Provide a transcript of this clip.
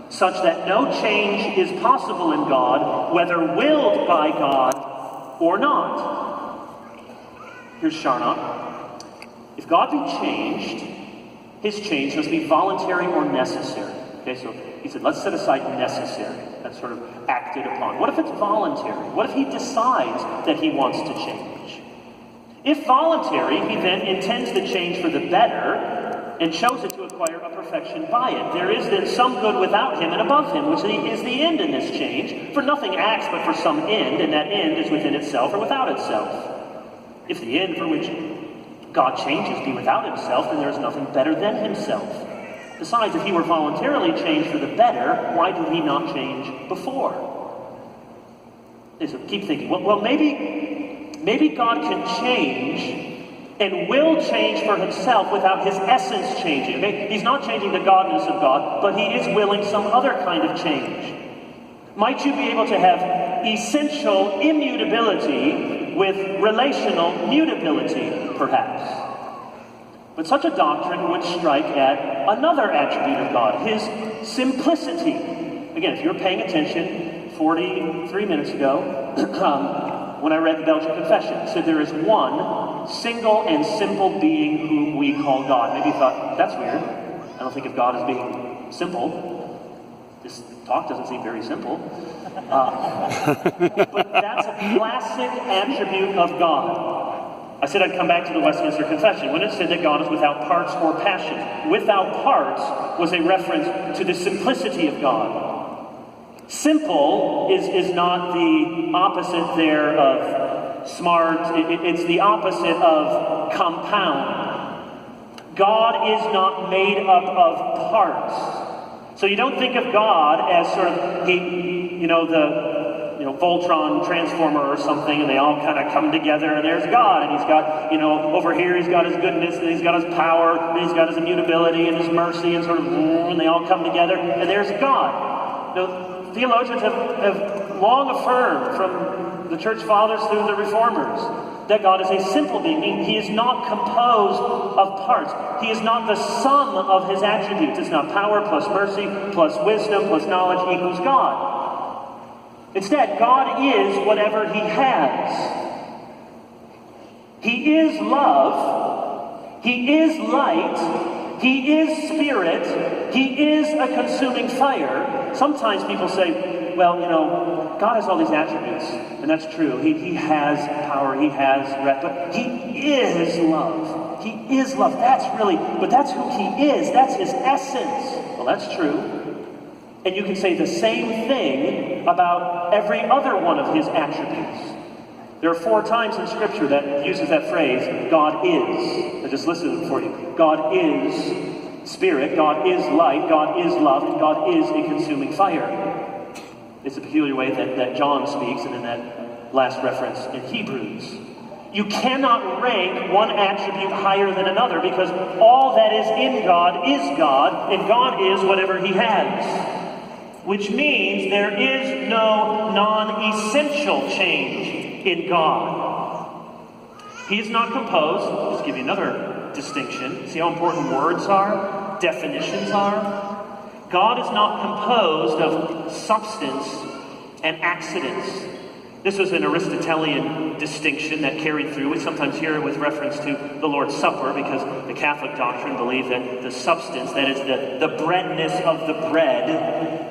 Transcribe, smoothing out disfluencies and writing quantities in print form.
such that no change is possible in God, whether willed by God or not. Here's Charnock. If God be changed, his change must be voluntary or necessary. Okay, so he said, let's set aside necessary. That's sort of acted upon. What if it's voluntary? What if he decides that he wants to change? If voluntary, he then intends the change for the better and chosen to acquire a perfection by it. There is then some good without him and above him, which is the end in this change. For nothing acts but for some end, and that end is within itself or without itself. If the end for which God changes be without himself, then there is nothing better than himself. Besides, if he were voluntarily changed for the better, why did he not change before? So keep thinking, well, maybe God can change and will change for himself without his essence changing. Okay? He's not changing the godness of God, but he is willing some other kind of change. Might you be able to have essential immutability with relational mutability, perhaps? But such a doctrine would strike at another attribute of God, his simplicity. Again, if you were paying attention 43 minutes ago, when I read the Belgian Confession, it said there is one single and simple being whom we call God. Maybe you thought, that's weird. I don't think of God as being simple. This talk doesn't seem very simple. But that's a classic attribute of God. I said I'd come back to the Westminster Confession when it said that God is without parts or passion. Without parts was a reference to the simplicity of God. Simple is not the opposite there of smart. It's the opposite of compound. God is not made up of parts. So you don't think of God as sort of the Voltron transformer or something, and they all kind of come together, and there's God, and he's got, over here he's got his goodness, and he's got his power, and he's got his immutability and his mercy, and sort of, and they all come together, and there's God. Theologians have long affirmed, from the church fathers through the reformers, that God is a simple being. He is not composed of parts. He is not the sum of his attributes. It's not power plus mercy plus wisdom plus knowledge equals God. Instead, God is whatever he has. He is love. He is light. He is spirit. He is a consuming fire. Sometimes people say, well, God has all these attributes, and that's true. He has power. He has breath, but he is love. He is love. But that's who he is. That's his essence. Well, that's true. And you can say the same thing about every other one of his attributes. There are 4 times in Scripture that uses that phrase, God is. I just listed it for you. God is spirit, God is light, God is love, and God is a consuming fire. It's a peculiar way that John speaks, and in that last reference in Hebrews. You cannot rank one attribute higher than another, because all that is in God is God, and God is whatever he has. Which means there is no non-essential change in God. He is not composed. I'll just give you another distinction. See how important words are? Definitions are? God is not composed of substance and accidents. This was an Aristotelian distinction that carried through. We sometimes hear it with reference to the Lord's Supper, because the Catholic doctrine believes that the substance, that is the breadness of the bread,